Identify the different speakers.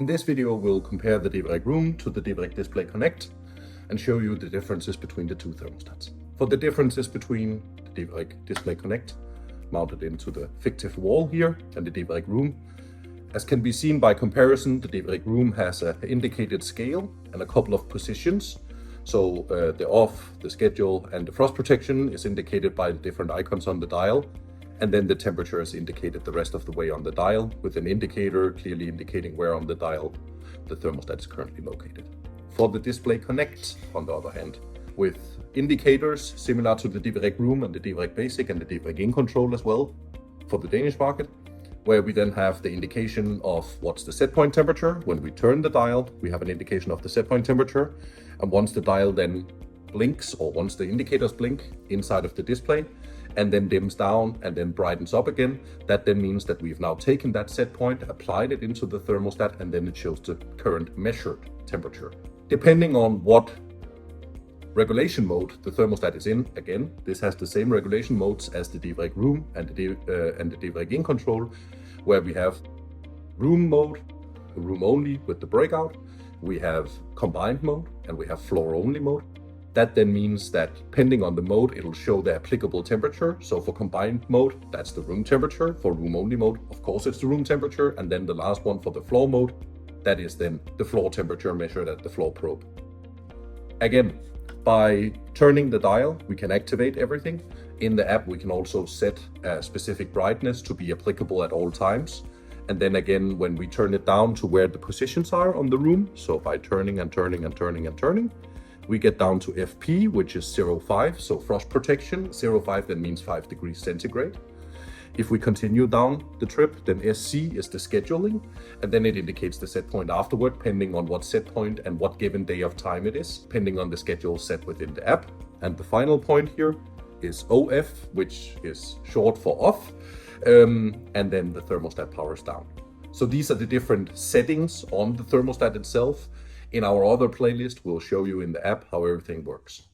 Speaker 1: In this video, we'll compare the DEVIreg Room to the DEVIreg Display Connect and show you the differences between the two thermostats. For the differences between the DEVIreg Display Connect, mounted into the fictive wall here, and the DEVIreg Room, as can be seen by comparison, the DEVIreg Room has an indicated scale and a couple of positions. So the off, the schedule, and the frost protection is indicated by the different icons on the dial. And then the temperature is indicated the rest of the way on the dial, with an indicator clearly indicating where on the dial the thermostat is currently located. For the Display Connect, on the other hand, with indicators similar to the DEVIreg Room and the DEVIreg Basic and the DEVIreg In Control as well for the Danish market, where we then have the indication of what's the set point temperature. When we turn the dial, we have an indication of the set point temperature. And once the dial then blinks, or once the indicators blink inside of the display, and then dims down and then brightens up again, that then means that we've now taken that set point, applied it into the thermostat, and then it shows the current measured temperature. Depending on what regulation mode the thermostat is in, again, this has the same regulation modes as the DEVIreg Room and the DEVIreg In Control, where we have room mode, room only with the breakout, we have combined mode, and we have floor only mode. That then means that depending on the mode, it'll show the applicable temperature. So for combined mode, that's the room temperature. For room only mode, of course, it's the room temperature. And then the last one for the floor mode, that is then the floor temperature measured at the floor probe. Again, by turning the dial, we can activate everything. In the app, we can also set a specific brightness to be applicable at all times. And then again, when we turn it down to where the positions are on the room, so by turning and turning and turning and turning, we get down to FP, which is 0.5, so frost protection. 0.5 then means 5 degrees centigrade. If we continue down the trip, then SC is the scheduling, and then it indicates the set point afterward, depending on what set point and what given day of time it is, depending on the schedule set within the app. And the final point here is OF, which is short for off, and then the thermostat powers down. So these are the different settings on the thermostat itself. In our other playlist, we'll show you in the app how everything works.